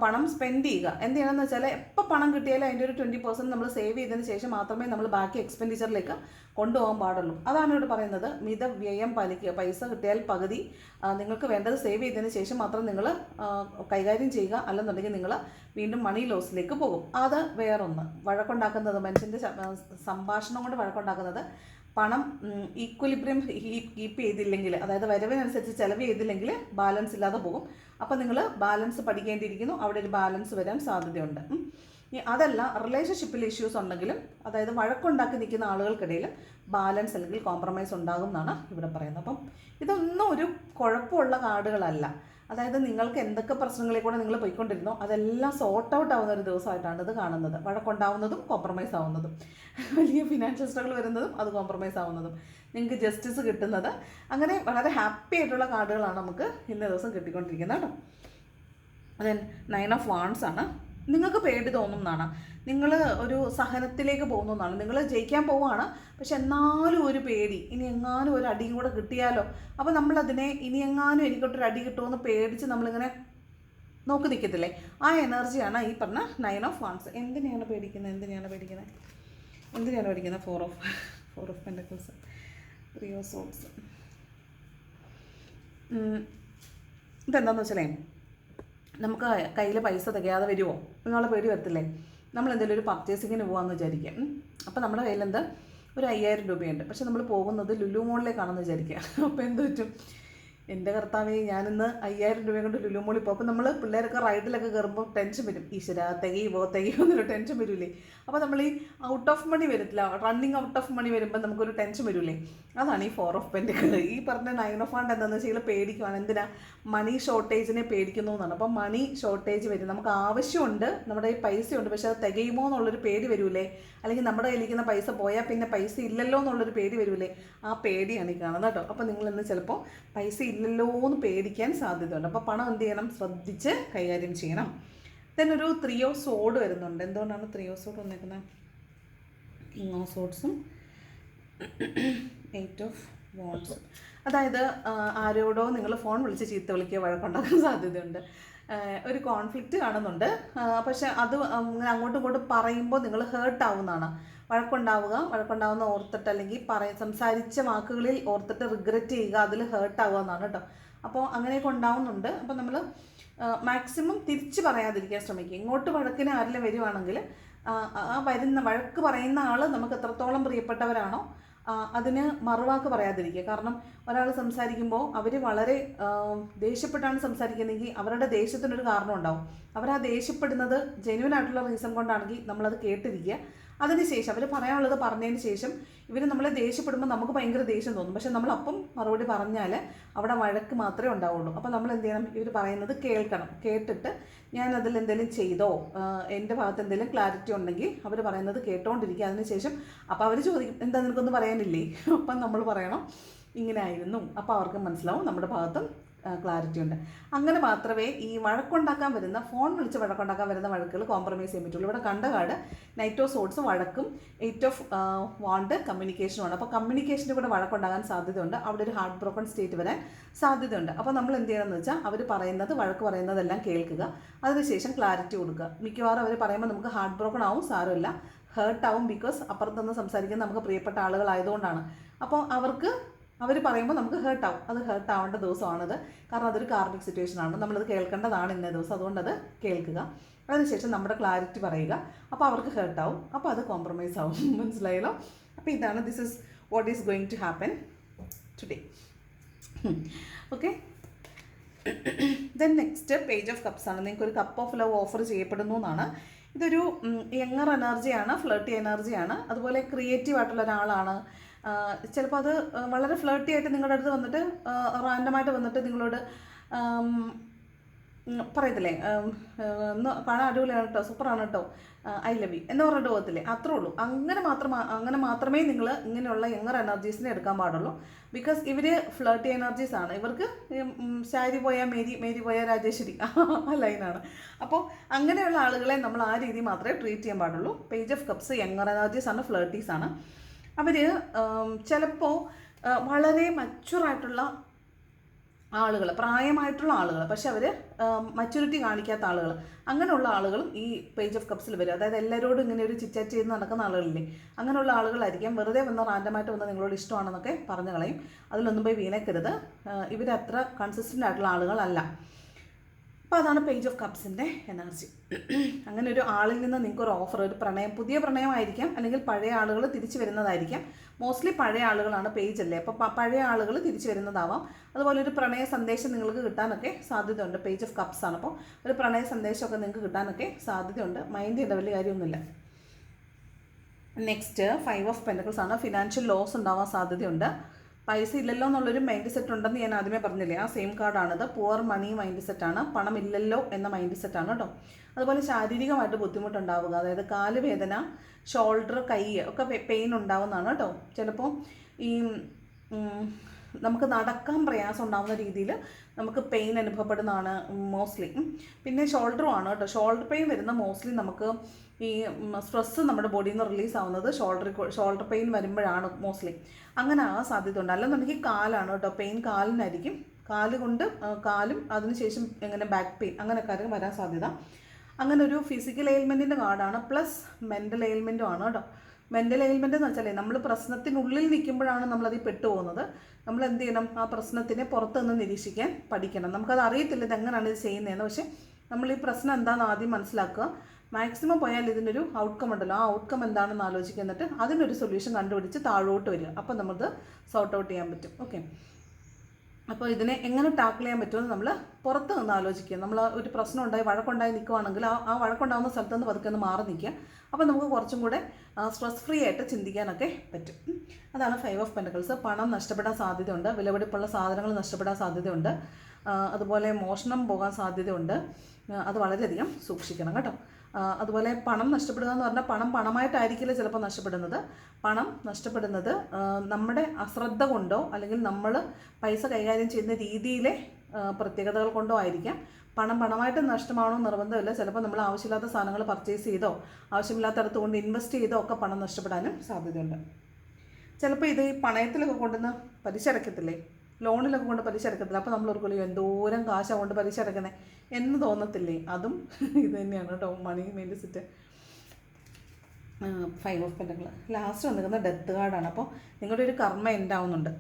പണം സ്പെൻഡ് ചെയ്യുക. എന്ത് ചെയ്യണമെന്ന് വെച്ചാൽ എപ്പോൾ പണം കിട്ടിയാലും അതിൻ്റെ ഒരു 20% നമ്മൾ സേവ് ചെയ്തതിന് ശേഷം മാത്രമേ നമ്മൾ ബാക്കി എക്സ്പെൻഡിച്ചറിലേക്ക് കൊണ്ടുപോകാൻ പാടുള്ളൂ. അതാണ് ഇവിടെ പറയുന്നത്. മിതവ്യയം പാലിക്കുക. പൈസ കിട്ടിയാൽ പകുതി നിങ്ങൾക്ക് വേണ്ടത് സേവ് ചെയ്തതിന് ശേഷം മാത്രം നിങ്ങൾ കൈകാര്യം ചെയ്യുക. അല്ലെന്നുണ്ടെങ്കിൽ നിങ്ങൾ വീണ്ടും മണി ലോസിലേക്ക് പോകും. അത് വേറൊന്ന്. വഴക്കുണ്ടാക്കുന്നത്, മനുഷ്യൻ്റെ സംഭാഷണം കൊണ്ട് വഴക്കുണ്ടാക്കുന്നത്, പണം ഈക്വലിബ്രിയം കീപ്പ് ചെയ്തില്ലെങ്കിൽ, അതായത് വരവിനനുസരിച്ച് ചിലവ് ചെയ്തില്ലെങ്കിൽ ബാലൻസ് ഇല്ലാതെ പോകും. അപ്പോൾ നിങ്ങൾ ബാലൻസ് പഠിക്കേണ്ടിയിരിക്കുന്നു. അവിടെ ഒരു ബാലൻസ് വരാൻ സാധ്യതയുണ്ട്. അതല്ല, റിലേഷൻഷിപ്പിൽ ഇഷ്യൂസ് ഉണ്ടെങ്കിലും, അതായത് വഴക്കുണ്ടാക്കി നിൽക്കുന്ന ആളുകൾക്കിടയിൽ ബാലൻസ് അല്ലെങ്കിൽ കോംപ്രമൈസ് ഉണ്ടാകും എന്നാണ് ഇവിടെ പറയുന്നത്. അപ്പം ഇതൊന്നും ഒരു കുഴപ്പമുള്ള കാർഡുകളല്ല. അതായത് നിങ്ങൾക്ക് എന്തൊക്കെ പ്രശ്നങ്ങളിൽ കൂടെ നിങ്ങൾ പോയിക്കൊണ്ടിരുന്നോ അതെല്ലാം സോർട്ട് ഔട്ട് ആവുന്ന ഒരു ദിവസമായിട്ടാണ് ഇത് കാണുന്നത്. വഴക്കുണ്ടാവുന്നതും കോംപ്രമൈസ് ആവുന്നതും, വലിയ ഫിനാൻഷ്യൽ സ്ട്രഗിൾ വരുന്നതും അത് കോംപ്രമൈസ് ആവുന്നതും, നിങ്ങൾക്ക് ജസ്റ്റിസ് കിട്ടുന്നത്, അങ്ങനെ വളരെ ഹാപ്പി ആയിട്ടുള്ള കാർഡുകളാണ് നമുക്ക് ഇന്ന ദിവസം കിട്ടിക്കൊണ്ടിരിക്കുന്നത് കേട്ടോ. ദെൻ 9 ഓഫ് വാൺസ് ആണ്. നിങ്ങൾക്ക് പേടി തോന്നുന്നതാണ്, നിങ്ങൾ ഒരു സഹനത്തിലേക്ക് പോകുന്നതാണ്, നിങ്ങൾ ജയിക്കാൻ പോവുകയാണ്, പക്ഷെ എന്നാലും ഒരു പേടി, ഇനി എങ്ങാനും ഒരു അടിയും കൂടെ കിട്ടിയാലോ. അപ്പോൾ നമ്മളതിനെ ഇനി എങ്ങാനും എനിക്കൊട്ടൊരു അടി കിട്ടുമെന്ന് പേടിച്ച് നമ്മളിങ്ങനെ നോക്കി നിൽക്കത്തില്ലേ? ആ എനർജിയാണ് ഈ പറഞ്ഞ 9 ഓഫ് വാൺസ്. എന്തിനാണ് പേടിക്കുന്നത്? 4 ഓഫ് പെൻറ്റക്കിൾസ്, 3 ഓഫ് സോർട്സ്. ഇതെന്താണെന്ന് വെച്ചാലേ, നമുക്ക് കയ്യിൽ പൈസ തികയാതെ വരുമോ എന്നുള്ള പേടി വരത്തില്ലേ? നമ്മൾ എന്തെങ്കിലും ഒരു പർച്ചേസിങ്ങിന് പോകാമെന്ന് വിചാരിക്കുക. അപ്പോൾ നമ്മുടെ കയ്യിൽ ഒരു 5000 രൂപയുണ്ട്. പക്ഷെ നമ്മൾ പോകുന്നത് ലുലു മോളിലേക്കാണെന്ന് വിചാരിക്കുക. അപ്പോൾ എന്ത് പറ്റും? എൻ്റെ കർത്താവേ, ഞാനിന്ന് 5000 രൂപ കൊണ്ട് ലുലു മോളിൽ പോകും. അപ്പോൾ നമ്മൾ പിള്ളേരൊക്കെ റൈഡിലൊക്കെ കയറുമ്പോൾ ടെൻഷൻ വരും. ഈശ്വരാ, തികയുമോ എന്നൊരു ടെൻഷൻ വരില്ലേ? അപ്പോൾ നമ്മൾ ഈ ഔട്ട് ഓഫ് മണി വരത്തില്ല, റണ്ണിങ് ഔട്ട് ഓഫ് മണി വരുമ്പോൾ നമുക്കൊരു ടെൻഷൻ വരില്ലേ? അതാണ് ഈ 4 ഓഫ് പെൻറ്റക്കിൾ. ഈ പറഞ്ഞ 9 ഓഫ് വാണ്ട് എന്താണെന്ന് വെച്ചാൽ പേടിക്കുവാണ്. എന്തിനാ? മണി ഷോർട്ടേജിനെ പേടിക്കുന്നു എന്നാണ്. അപ്പോൾ മണി ഷോർട്ടേജ് വരും, നമുക്ക് ആവശ്യമുണ്ട്, നമ്മുടെ ഈ പൈസയുണ്ട്, പക്ഷെ അത് തികയുമോ എന്നുള്ളൊരു പേടി വരൂലേ? അല്ലെങ്കിൽ നമ്മുടെ കയ്യിലിരിക്കുന്ന പൈസ പോയാൽ പിന്നെ പൈസ ഇല്ലല്ലോ എന്നുള്ളൊരു പേടി വരൂലേ? ആ പേടിയാണ് ഈ കാണുന്നത് കേട്ടോ. അപ്പോൾ നിങ്ങളിന്ന് ചിലപ്പോൾ പൈസ ഇല്ലല്ലോ എന്ന് പേടിക്കാൻ സാധ്യതയുണ്ട്. അപ്പോൾ പണം എന്ത് ചെയ്യണം? ശ്രദ്ധിച്ച് കൈകാര്യം ചെയ്യണം. then ഒരു 3 ഓഫ് സോഡ് വരുന്നുണ്ട്. എന്തുകൊണ്ടാണ് 3 ഓഫ് സോഡ് വന്നേക്കുന്നത്? കിങ് ഓഫ് സോഡ്സും 8 ഓഫ് വാൺസും. അതായത് ആരോടോ നിങ്ങൾ ഫോൺ വിളിച്ച് ചീത്ത വിളിക്കുക, വഴക്കുണ്ടാക്കാൻ സാധ്യതയുണ്ട്. ഒരു കോൺഫ്ലിക്റ്റ് കാണുന്നുണ്ട്. പക്ഷെ അത് അങ്ങനെ അങ്ങോട്ടും ഇങ്ങോട്ടും പറയുമ്പോൾ നിങ്ങൾ ഹേർട്ട് ആവുന്നതാണ്. വഴക്കുണ്ടാവുന്ന ഓർത്തിട്ട്, അല്ലെങ്കിൽ സംസാരിച്ച വാക്കുകളിൽ ഓർത്തിട്ട് റിഗ്രറ്റ് ചെയ്യുക, അതിൽ ഹേർട്ട് ആവുക എന്നാണ് കേട്ടോ. അപ്പോൾ അങ്ങനെയൊക്കെ ഉണ്ടാവുന്നുണ്ട്. അപ്പോൾ നമ്മൾ മാക്സിമം തിരിച്ച് പറയാതിരിക്കാൻ ശ്രമിക്കുക. ഇങ്ങോട്ട് വഴക്കിന് ആരെങ്കിലും വരുവാണെങ്കിൽ ആ വഴക്ക് പറയുന്ന ആൾ നമുക്ക് എത്രത്തോളം പ്രിയപ്പെട്ടവരാണോ അതിന് മറുവാക്ക് പറയാതിരിക്കുക. കാരണം ഒരാൾ സംസാരിക്കുമ്പോൾ അവർ വളരെ ദേഷ്യപ്പെട്ടാണ് സംസാരിക്കുന്നതെങ്കിൽ അവരുടെ ദേഷ്യത്തിനൊരു കാരണം ഉണ്ടാവും. അവർ ആ ദേഷ്യപ്പെടുന്നത് ജെന്യുവൻ ആയിട്ടുള്ള റീസൺ കൊണ്ടാണെങ്കിൽ നമ്മളത് കേട്ടിരിക്കുക. അതിനുശേഷം അവർ പറയാനുള്ളത് പറഞ്ഞതിന് ശേഷം ഇവർ നമ്മളെ ദേഷ്യപ്പെടുമ്പോൾ നമുക്ക് ഭയങ്കര ദേഷ്യം തോന്നും. പക്ഷെ നമ്മളപ്പം മറുപടി പറഞ്ഞാൽ അവിടെ വഴക്ക് മാത്രമേ ഉണ്ടാവുള്ളൂ. അപ്പോൾ നമ്മൾ എന്ത് ചെയ്യണം? ഇവർ പറയുന്നത് കേൾക്കണം. കേട്ടിട്ട് ഞാനതിൽ എന്തെങ്കിലും ചെയ്തോ, എൻ്റെ ഭാഗത്ത് എന്തെങ്കിലും ക്ലാരിറ്റി ഉണ്ടെങ്കിൽ അവർ പറയുന്നത് കേട്ടോണ്ടിരിക്കുക. അതിനുശേഷം അപ്പോൾ അവർ ചോദിക്കും, എന്താ നിനക്കൊന്നും പറയാനില്ലേ? അപ്പം നമ്മൾ പറയണം ഇങ്ങനെ ആയിരുന്നു. അപ്പോൾ അവർക്ക് മനസ്സിലാവും നമ്മുടെ ഭാഗത്തും ക്ലാരിറ്റി ഉണ്ട്. അങ്ങനെ മാത്രമേ ഈ വഴക്കുണ്ടാക്കാൻ വരുന്ന, ഫോൺ വിളിച്ച് വഴക്കുണ്ടാക്കാൻ വരുന്ന വഴക്കുകൾ കോംപ്രമൈസ് ചെയ്യാൻ പറ്റുള്ളൂ. ഇവിടെ കണ്ട കാർഡ് നൈറ്റ് ഓഫ് സോഡ്സ് വഴക്കും 8 ഓഫ് വാണ്ട് കമ്മ്യൂണിക്കേഷനുമാണ്. അപ്പോൾ കമ്മ്യൂണിക്കേഷൻ്റെ കൂടെ വഴക്കുണ്ടാകാൻ സാധ്യതയുണ്ട്. അവിടെ ഒരു ഹാർട്ട് ബ്രോക്കൺ സ്റ്റേറ്റ് വരാൻ സാധ്യതയുണ്ട്. അപ്പോൾ നമ്മൾ എന്ത് ചെയ്യണമെന്ന് വെച്ചാൽ അവർ പറയുന്നത്, വഴക്ക് പറയുന്നതെല്ലാം കേൾക്കുക, അതിനുശേഷം ക്ലാരിറ്റി കൊടുക്കുക. മിക്കവാറും അവർ പറയുമ്പോൾ നമുക്ക് ഹാർട്ട് ബ്രോക്കൺ ആവും, സാരമില്ല, ഹേർട്ട് ആവും. ബിക്കോസ് അപ്പുറത്തുനിന്ന് സംസാരിക്കുന്നത് നമുക്ക് പ്രിയപ്പെട്ട ആളുകളായതുകൊണ്ടാണ്. അപ്പോൾ അവർക്ക് അവർ പറയുമ്പോൾ നമുക്ക് ഹേർട്ടാവും. അത് ഹേർട്ടാവേണ്ട ദിവസമാണത്. കാരണം അതൊരു കാർമിക് സിറ്റുവേഷനാണ്. നമ്മളത് കേൾക്കേണ്ടതാണ് ഇന്നേ ദിവസം. അതുകൊണ്ടത് കേൾക്കുക. അതിനുശേഷം നമ്മുടെ ക്ലാരിറ്റി പറയുക. അപ്പോൾ അവർക്ക് ഹേർട്ടാവും. അപ്പോൾ അത് കോംപ്രമൈസ് ആവും. മനസ്സിലായല്ലോ? അപ്പോൾ ഇതാണ് this is what is going to happen today. Okay. Then next page of cups ആണ്. നിങ്ങൾക്കൊരു കപ്പ് ഓഫ് ലവ് ഓഫർ ചെയ്യപ്പെടുന്നു എന്നാണ്. ഇതൊരു യങ്ങർ എനർജിയാണ്, ഫ്ലർട്ടി എനർജിയാണ്. അതുപോലെ ക്രിയേറ്റീവ് ആയിട്ടുള്ള ഒരാളാണ്. ചിലപ്പോൾ അത് വളരെ ഫ്ലർട്ടി ആയിട്ട് നിങ്ങളുടെ അടുത്ത് വന്നിട്ട് റാൻഡമായിട്ട് വന്നിട്ട് നിങ്ങളോട് പറയത്തില്ലേ, കാണാൻ അടിപൊളിയാണ് കേട്ടോ, സൂപ്പറാണ് കേട്ടോ, ഐ ലവ് യു എന്ന് പറഞ്ഞിട്ട് പോകത്തില്ലേ, അത്രേ ഉള്ളൂ. അങ്ങനെ മാത്രമേ നിങ്ങൾ ഇങ്ങനെയുള്ള യങ്ങർ എനർജീസിനെ എടുക്കാൻ പാടുള്ളൂ. ബിക്കോസ് ഇവർ ഫ്ലർട്ടി എനർജീസ് ആണ്. ഇവർക്ക് ശാരി പോയാൽ മേരി പോയാൽ രാജേശ്വരി ആ ലൈനാണ്. അപ്പോൾ അങ്ങനെയുള്ള ആളുകളെ നമ്മൾ ആ രീതി മാത്രമേ ട്രീറ്റ് ചെയ്യാൻ പാടുള്ളൂ. Page of cups younger energies ആണ്, ഫ്ലർട്ടീസ് ആണ്. അവർ ചിലപ്പോൾ വളരെ മച്ചുറായിട്ടുള്ള ആളുകൾ, പ്രായമായിട്ടുള്ള ആളുകൾ, പക്ഷെ അവർ മച്യൂരിറ്റി കാണിക്കാത്ത ആളുകൾ, അങ്ങനെയുള്ള ആളുകളും ഈ പേജ് ഓഫ് കപ്സിൽ വരും. അതായത് എല്ലാവരോടും ഇങ്ങനെ ഒരു ചിറ്റാറ്റ് ചെയ്ത് നടക്കുന്ന ആളുകളില്ലേ, അങ്ങനെയുള്ള ആളുകളായിരിക്കാം. വെറുതെ വന്ന് റാൻഡമായിട്ട് വന്ന് നിങ്ങളോട് ഇഷ്ടമാണെന്നൊക്കെ പറഞ്ഞു കളയും. അതിലൊന്നും പോയി വീണേക്കരുത്. ഇവരത്ര കൺസിസ്റ്റൻ്റ് ആയിട്ടുള്ള ആളുകളല്ല. അപ്പോൾ അതാണ് പേജ് ഓഫ് കപ്സിൻ്റെ എനർജി. അങ്ങനെ ഒരു ആളിൽ നിന്ന് നിങ്ങൾക്കൊരു ഓഫർ, ഒരു പുതിയ പ്രണയമായിരിക്കാം, അല്ലെങ്കിൽ പഴയ ആളുകൾ തിരിച്ചു വരുന്നതായിരിക്കാം. മോസ്റ്റ്ലി പഴയ ആളുകളാണ്, പേജ് അല്ലേ, അപ്പോൾ പഴയ ആളുകൾ തിരിച്ചു വരുന്നതാവാം. അതുപോലെ ഒരു പ്രണയ സന്ദേശം നിങ്ങൾക്ക് കിട്ടാനൊക്കെ സാധ്യതയുണ്ട്. പേജ് ഓഫ് കപ്സ് ആണ്. അപ്പോൾ ഒരു പ്രണയ സന്ദേശമൊക്കെ നിങ്ങൾക്ക് കിട്ടാനൊക്കെ സാധ്യതയുണ്ട്. മൈൻഡ് ചെയ്യേണ്ട വലിയ കാര്യമൊന്നുമില്ല. നെക്സ്റ്റ് 5 ഓഫ് പെൻറ്റക്കിൾസ് ആണ്. ഫിനാൻഷ്യൽ ലോസ് ഉണ്ടാവാൻ സാധ്യതയുണ്ട്. പൈസ ഇല്ലല്ലോ എന്നുള്ളൊരു മൈൻഡ് സെറ്റ് ഉണ്ടെന്ന് ഞാൻ ആദ്യമേ പറഞ്ഞില്ലേ, ആ സെയിം കാർഡാണിത്. പുവർ മണി മൈൻഡ് സെറ്റാണ്. പണം ഇല്ലല്ലോ എന്ന മൈൻഡ് സെറ്റാണ് കേട്ടോ. അതുപോലെ ശാരീരികമായിട്ട് ബുദ്ധിമുട്ടുണ്ടാവുക, അതായത് കാലുവേദന, ഷോൾഡർ, കൈ ഒക്കെ പെയിൻ ഉണ്ടാവുന്നതാണ് കേട്ടോ. ചിലപ്പോൾ ഈ നമുക്ക് നടക്കാൻ പ്രയാസം ഉണ്ടാകുന്ന രീതിയിൽ നമുക്ക് പെയിൻ അനുഭവപ്പെടുന്നതാണ് മോസ്റ്റ്ലി. പിന്നെ ഷോൾഡറും ആണ് കേട്ടോ. ഷോൾഡർ പെയിൻ വരുന്ന മോസ്റ്റ്ലി നമുക്ക് ഈ സ്ട്രെസ്സ് നമ്മുടെ ബോഡിയിൽ നിന്ന് റിലീസ് ആവുന്നത് ഷോൾഡർ പെയിൻ വരുമ്പോഴാണ് മോസ്റ്റ്ലി. അങ്ങനെ ആകാൻ സാധ്യതയുണ്ട്. അല്ലെന്നുണ്ടെങ്കിൽ കാലാണ് കേട്ടോ, പെയിൻ കാലിനായിരിക്കും. കാലും അതിനുശേഷം എങ്ങനെ ബാക്ക് പെയിൻ അങ്ങനെയൊക്കെ വരാൻ സാധ്യത. അങ്ങനെ ഒരു ഫിസിക്കൽ എയിൽമെൻറ്റിൻ്റെ കാർഡാണ്. പ്ലസ് മെൻ്റൽ എയിൽമെൻറ്റും ആണ് കേട്ടോ. മെൻ്റൽ എയിൽമെൻ്റ് എന്ന് വെച്ചാൽ നമ്മൾ പ്രശ്നത്തിനുള്ളിൽ നിൽക്കുമ്പോഴാണ് നമ്മളതിൽ പെട്ടുപോകുന്നത്. നമ്മൾ എന്ത് ചെയ്യണം, ആ പ്രശ്നത്തിനെ പുറത്തുനിന്ന് നിരീക്ഷിക്കാൻ പഠിക്കണം. നമുക്കത് അറിയത്തില്ല ഇതെങ്ങനെയാണ് ഇത് ചെയ്യുന്നതെന്ന്. പക്ഷേ നമ്മൾ ഈ പ്രശ്നം എന്താണെന്ന് ആദ്യം മനസ്സിലാക്കുക. മാക്സിമം പോയാൽ ഇതിനൊരു ഔട്ട്കം ഉണ്ടല്ലോ, ആ ഔട്ട്കം എന്താണെന്ന് ആലോചിക്കുക. എന്നിട്ട് അതിനൊരു സൊല്യൂഷൻ കണ്ടുപിടിച്ച് താഴോട്ട് വരിക. അപ്പോൾ നമുക്ക് സോർട്ട് ഔട്ട് ചെയ്യാൻ പറ്റും. ഓക്കെ. അപ്പോൾ ഇതിനെ എങ്ങനെ ടാക്കിൾ ചെയ്യാൻ പറ്റുമെന്ന് നമ്മൾ പുറത്ത് നിന്ന് ആലോചിക്കുക. നമ്മൾ ഒരു പ്രശ്നം ഉണ്ടായി വഴക്കുണ്ടായി നിൽക്കുവാണെങ്കിൽ ആ വഴക്കുണ്ടാകുന്ന സ്ഥലത്ത് നിന്ന് പതുക്കെ ഒന്ന് മാറി നിൽക്കുക. അപ്പോൾ നമുക്ക് കുറച്ചും കൂടെ സ്ട്രെസ് ഫ്രീ ആയിട്ട് ചിന്തിക്കാനൊക്കെ പറ്റും. അതാണ് 5 ഓഫ് പെൻറ്റക്കിൾസ്. പണം നഷ്ടപ്പെടാൻ സാധ്യതയുണ്ട്. വിലപിടിപ്പുള്ള സാധനങ്ങൾ നഷ്ടപ്പെടാൻ സാധ്യതയുണ്ട്. അതുപോലെ മോഷണം പോകാൻ സാധ്യതയുണ്ട്. അത് വളരെയധികം സൂക്ഷിക്കണം കേട്ടോ. അതുപോലെ പണം നഷ്ടപ്പെടുക എന്ന് പറഞ്ഞാൽ പണമായിട്ടായിരിക്കില്ല ചിലപ്പോൾ നഷ്ടപ്പെടുന്നത്. പണം നഷ്ടപ്പെടുന്നത് നമ്മുടെ അശ്രദ്ധ കൊണ്ടോ അല്ലെങ്കിൽ നമ്മൾ പൈസ കൈകാര്യം ചെയ്യുന്ന രീതിയിലെ പ്രത്യേകതകൾ കൊണ്ടോ ആയിരിക്കാം. പണമായിട്ട് നഷ്ടമാവണമെന്ന് നിർബന്ധമില്ല. ചിലപ്പോൾ നമ്മൾ ആവശ്യമില്ലാത്ത സാധനങ്ങൾ പർച്ചേസ് ചെയ്തോ ആവശ്യമില്ലാത്തടത്ത് കൊണ്ട് ഇൻവെസ്റ്റ് ചെയ്തോ ഒക്കെ പണം നഷ്ടപ്പെടാനും സാധ്യതയുണ്ട്. ചിലപ്പോൾ ഇത് ഈ പണയത്തിലൊക്കെ കൊണ്ടുവന്ന് പലിശ അടയ്ക്കത്തില്ലേ, ലോണിലൊക്കെ കൊണ്ട് പലിശ അടയ്ക്കത്തില്ല. അപ്പോൾ നമ്മൾ ഓർക്കുമല്ലോ എന്തോരം കാശാണ് കൊണ്ട് പലിശ അടയ്ക്കുന്നത് എന്ന് തോന്നത്തില്ലേ, അതും ഇത് തന്നെയാണ് കേട്ടോ. Money mind set 5 of pentacle. Last വന്നിരിക്കുന്ന ഡെത്ത് കാർഡാണ്. അപ്പോൾ നിങ്ങളുടെ ഒരു കർമ്മ എൻഡ് ആവുന്നുണ്ട്,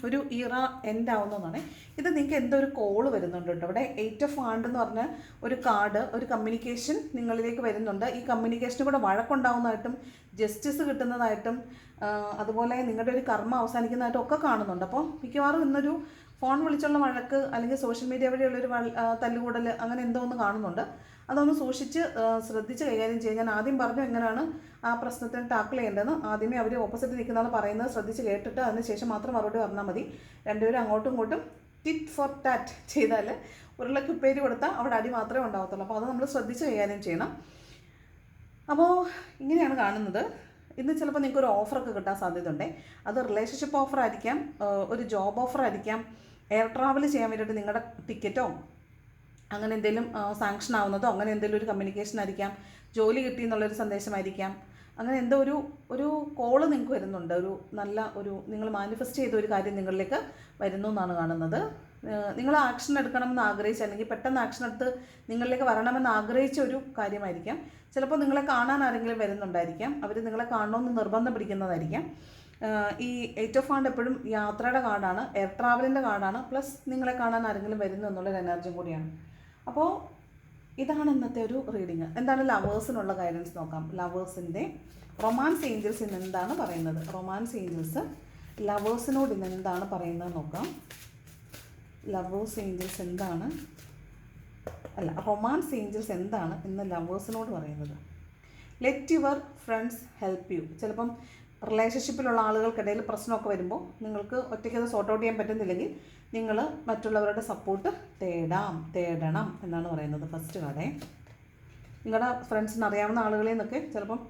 ഒരു ഇറ എൻഡ് ആവുന്നതാണ്. ഇത് നിങ്ങൾക്ക് എന്തോ ഒരു കോള് വരുന്നുണ്ട് കേട്ടോ. ഇവിടെ 8 ഓഫ് വാണ്ട് എന്ന് പറഞ്ഞ ഒരു കാർഡ്, ഒരു കമ്മ്യൂണിക്കേഷൻ നിങ്ങളിലേക്ക് വരുന്നുണ്ട്. ഈ കമ്മ്യൂണിക്കേഷന് കൂടെ വഴക്കുണ്ടാവുന്നതായിട്ടും ജസ്റ്റിസ് കിട്ടുന്നതായിട്ടും അതുപോലെ നിങ്ങളുടെ ഒരു കർമ്മ അവസാനിക്കുന്നതായിട്ടും ഒക്കെ കാണുന്നുണ്ട്. അപ്പോൾ മിക്കവാറും ഇന്നൊരു ഫോൺ വിളിച്ചുള്ള വഴക്ക് അല്ലെങ്കിൽ സോഷ്യൽ മീഡിയ വഴിയുള്ളൊരു തല്ലുകൂടൽ അങ്ങനെ എന്തോ ഒന്ന് കാണുന്നുണ്ട്. അതൊന്ന് സൂക്ഷിച്ച് ശ്രദ്ധിച്ച് കൈകാര്യം ചെയ്യുക. ഞാൻ ആദ്യം പറഞ്ഞു എങ്ങനെയാണ് ആ പ്രശ്നത്തിന് ടാക്കിൾ ചെയ്യേണ്ടതെന്ന്. ആദ്യമേ അവർ ഓപ്പോസിറ്റ് നിൽക്കുന്നതാണ് പറയുന്നത്, ശ്രദ്ധിച്ച് കേട്ടിട്ട് അതിന് ശേഷം മാത്രം മറുപടി പറഞ്ഞാൽ മതി. രണ്ടുപേരും അങ്ങോട്ടും ഇങ്ങോട്ടും ടിറ്റ് ഫോർ ടാറ്റ് ചെയ്താൽ ഉരുളയ്ക്ക് ഉപ്പേരി കൊടുത്താൽ അവിടെ അടി മാത്രമേ ഉണ്ടാകത്തുള്ളൂ. അപ്പോൾ അത് നമ്മൾ ശ്രദ്ധിച്ച് കൈകാര്യം ചെയ്യണം. അപ്പോൾ ഇങ്ങനെയാണ് കാണുന്നത്. ഇന്ന് ചിലപ്പോൾ നിങ്ങൾക്ക് ഒരു ഓഫറൊക്കെ കിട്ടാൻ സാധ്യതയുണ്ട്. അത് റിലേഷൻഷിപ്പ് ഓഫർ ആയിരിക്കാം, ഒരു ജോബ് ഓഫർ ആയിരിക്കാം, എയർ ട്രാവൽ ചെയ്യാൻ വേണ്ടിയിട്ട് നിങ്ങളുടെ ടിക്കറ്റോ അങ്ങനെ എന്തെങ്കിലും സാങ്ഷൻ ആവുന്നതോ അങ്ങനെ എന്തെങ്കിലും ഒരു കമ്മ്യൂണിക്കേഷൻ ആയിരിക്കാം, ജോലി കിട്ടി എന്നുള്ളൊരു സന്ദേശമായിരിക്കാം. അങ്ങനെ എന്തോ ഒരു കോള് നിങ്ങൾക്ക് വരുന്നുണ്ട്. നിങ്ങൾ മാനിഫെസ്റ്റ് ചെയ്ത ഒരു കാര്യം നിങ്ങളിലേക്ക് വരുന്നു എന്നാണ് കാണുന്നത്. നിങ്ങൾ ആക്ഷൻ എടുക്കണമെന്ന് ആഗ്രഹിച്ച അല്ലെങ്കിൽ പെട്ടെന്ന് ആക്ഷൻ എടുത്ത് നിങ്ങളിലേക്ക് വരണമെന്ന് ആഗ്രഹിച്ച ഒരു കാര്യമായിരിക്കാം. ചിലപ്പോൾ നിങ്ങളെ കാണാൻ ആരെങ്കിലും വരുന്നുണ്ടായിരിക്കാം. അവർ നിങ്ങളെ കാണണമെന്ന് നിർബന്ധം പിടിക്കുന്നതായിരിക്കാം. ഈ 8 ഓഫ് ഹാൻഡ് എപ്പോഴും യാത്രയുടെ കാർഡാണ്, എയർ ട്രാവലിൻ്റെ കാർഡാണ്, പ്ലസ് നിങ്ങളെ കാണാൻ ആരെങ്കിലും വരുന്നു എന്നുള്ളൊരു എനർജിയും കൂടിയാണ്. അപ്പോൾ ഇതാണ് ഇന്നത്തെ ഒരു റീഡിങ്. എന്താണ് ലവേഴ്സിനുള്ള ഗൈഡൻസ് നോക്കാം. ലവേഴ്സിൻ്റെ റൊമാൻസ് ഏഞ്ചൽസ് ഇന്ന് എന്താണ് പറയുന്നത്, റൊമാൻസ് ഏഞ്ചൽസ് ലവേഴ്സിനോട് ഇന്ന് എന്താണ് പറയുന്നത് നോക്കാം. ലവേഴ്സ് ഏഞ്ചൽസ് എന്താണ്, അല്ല റൊമാൻസ് ഏഞ്ചൽസ് എന്താണ് ഇന്ന് ലവേഴ്സിനോട് പറയുന്നത്. Let your friends help you. ചിലപ്പം റിലേഷൻഷിപ്പിലുള്ള ആളുകൾക്കിടയിൽ പ്രശ്നമൊക്കെ വരുമ്പോൾ നിങ്ങൾക്ക് ഒറ്റയ്ക്ക് അത് സോർട്ട് ഔട്ട് ചെയ്യാൻ പറ്റുന്നില്ലെങ്കിൽ നിങ്ങൾ മറ്റുള്ളവരുടെ സപ്പോർട്ട് തേടണം എന്നാണ് പറയുന്നത്. ഫസ്റ്റ് കാർഡേ നിങ്ങളുടെ ഫ്രണ്ട്സിന് അറിയാവുന്ന ആളുകളിൽ നിന്നൊക്കെ ചിലപ്പം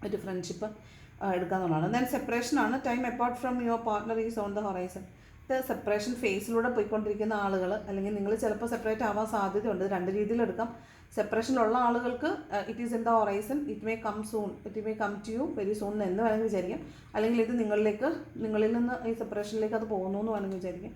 ഒരു ഫ്രണ്ട്ഷിപ്പ് എടുക്കാമെന്നുള്ളതാണ്. ദെൻ സെപ്പറേഷനാണ്. Time apart from your partner is on the horizon. ഇത് സെപ്പറേഷൻ ഫേസിലൂടെ പോയിക്കൊണ്ടിരിക്കുന്ന ആളുകൾ, അല്ലെങ്കിൽ നിങ്ങൾ ചിലപ്പോൾ സെപ്പറേറ്റ് ആവാൻ സാധ്യതയുണ്ട്. രണ്ട് രീതിയിലെടുക്കാം. സെപ്പറേഷനിലുള്ള ആളുകൾക്ക് it is in the horizon, it may come soon, it may come to you very soon എന്ന് വേണമെങ്കിൽ വിചാരിക്കാം. അല്ലെങ്കിൽ ഇത് നിങ്ങളിൽ നിന്ന് ഈ സെപ്പറേഷനിലേക്ക് അത് പോകുന്നു എന്ന് വേണമെങ്കിൽ വിചാരിക്കാം.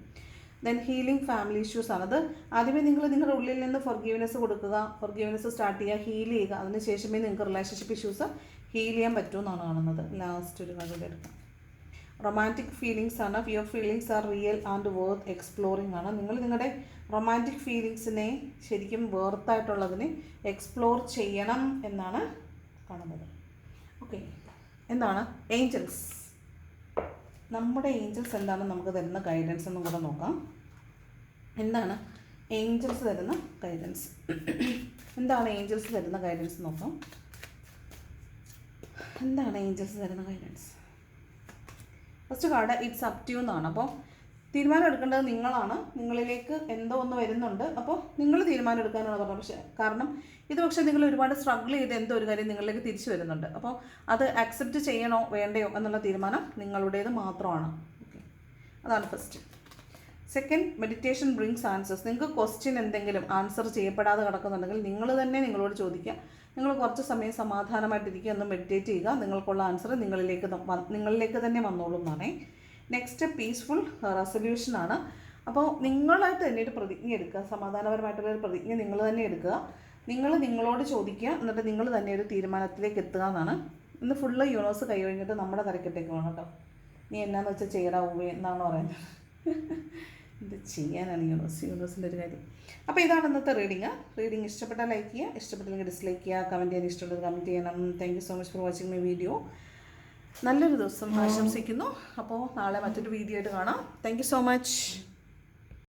ദെൻ ഹീലിംഗ് ഫാമിലി ഇഷ്യൂസ് ആണ്. അത് ആദ്യമേ നിങ്ങൾ നിങ്ങളുടെ ഉള്ളിൽ നിന്ന് ഫോർഗീവ്നെസ് കൊടുക്കുക, ഫോർഗീവ്നെസ് സ്റ്റാർട്ട് ചെയ്യുക, ഹീൽ ചെയ്യുക. അതിനുശേഷമേ നിങ്ങൾക്ക് റിലേഷൻഷിപ്പ് ഇഷ്യൂസ് ഹീൽ ചെയ്യാൻ പറ്റുമെന്നാണ് കാണുന്നത്. ലാസ്റ്റ് ഒരു കാര്യം എടുക്കാം. റൊമാൻറ്റിക് ഫീലിങ്സ് ആണ്. Your feelings are real and worth exploring ആണ്. നിങ്ങൾ നിങ്ങളുടെ റൊമാൻറ്റിക് ഫീലിങ്സിനെ ശരിക്കും വേർത്തായിട്ടുള്ളതിനെ എക്സ്പ്ലോർ ചെയ്യണം എന്നാണ് കാണുന്നത്. ഓക്കെ, എന്താണ് ഏഞ്ചൽസ്, നമ്മുടെ ഏഞ്ചൽസ് എന്താണ് നമുക്ക് തരുന്ന ഗൈഡൻസ് എന്നും കൂടെ നോക്കാം. എന്താണ് ഏഞ്ചൽസ് തരുന്ന ഗൈഡൻസ്, എന്താണ് ഏഞ്ചൽസ് തരുന്ന ഗൈഡൻസ് നോക്കാം. എന്താണ് ഏഞ്ചൽസ് തരുന്ന guidance. First card it's up to you എന്നാണ്. അപ്പോൾ തീരുമാനം എടുക്കേണ്ടത് നിങ്ങളാണ്. നിങ്ങളിലേക്ക് എന്തോ ഒന്ന് വരുന്നുണ്ട്, അപ്പോൾ നിങ്ങൾ തീരുമാനം എടുക്കാനാണ് പറഞ്ഞത്. പക്ഷേ കാരണം ഇത് പക്ഷേ നിങ്ങൾ ഒരുപാട് സ്ട്രഗിൾ ചെയ്ത് എന്തോ ഒരു കാര്യം നിങ്ങളിലേക്ക് തിരിച്ചു വരുന്നുണ്ട്. അപ്പോൾ അത് അക്സെപ്റ്റ് ചെയ്യണോ വേണ്ടയോ എന്നുള്ള തീരുമാനം നിങ്ങളുടേത് മാത്രമാണ്. ഓക്കെ, അതാണ് first. Second, meditation brings answers. നിങ്ങൾക്ക് ക്വസ്റ്റ്യൻ എന്തെങ്കിലും ആൻസർ ചെയ്യപ്പെടാതെ കിടക്കുന്നുണ്ടെങ്കിൽ നിങ്ങൾ തന്നെ നിങ്ങളോട് ചോദിക്കുക. നിങ്ങൾ കുറച്ച് സമയം സമാധാനമായിട്ടിരിക്കുക, ഒന്ന് മെഡിറ്റേറ്റ് ചെയ്യുക. നിങ്ങൾക്കുള്ള ആൻസർ നിങ്ങളിലേക്ക് തന്നെ വന്നോളൂ എന്നാണേ. Next, peaceful റെസൊല്യൂഷനാണ്. അപ്പോൾ നിങ്ങളായിട്ട് തന്നെ ഒരു പ്രതിജ്ഞ എടുക്കുക, സമാധാനപരമായിട്ടുള്ളൊരു പ്രതിജ്ഞ നിങ്ങൾ തന്നെ എടുക്കുക. നിങ്ങളോട് ചോദിക്കുക, എന്നിട്ട് നിങ്ങൾ തന്നെ ഒരു തീരുമാനത്തിലേക്ക് എത്തുക എന്നാണ്. ഇന്ന് ഫുള്ള് യൂണിവേഴ്സ് കൈ കഴിഞ്ഞിട്ട് നമ്മുടെ തലക്കെട്ടേക്ക് വേണം കേട്ടോ. നീ എന്നാന്ന് വെച്ചാൽ ചെയ്യടാവേ എന്നാണ് പറയുന്നത്. ഇത് ചെയ്യാനാണ് യൂണിവേഴ്സിൻ്റെ ഒരു കാര്യം. അപ്പോൾ ഇതാണ് ഇന്നത്തെ റീഡിങ് ഇഷ്ടപ്പെട്ടാൽ ലൈക്ക് ചെയ്യുക, ഇഷ്ടപ്പെട്ടില്ലെങ്കിൽ ഡിസ്ലൈക്ക് ചെയ്യുക, കമൻറ്റ് ചെയ്യാൻ ഇഷ്ടമുള്ളത് കമൻറ്റ് ചെയ്യണം. Thank you so much for watching my video. നല്ലൊരു ദിവസം ആശംസിക്കുന്നു. അപ്പോൾ നാളെ മറ്റൊരു വീഡിയോ ആയിട്ട് കാണാം. Thank you so much.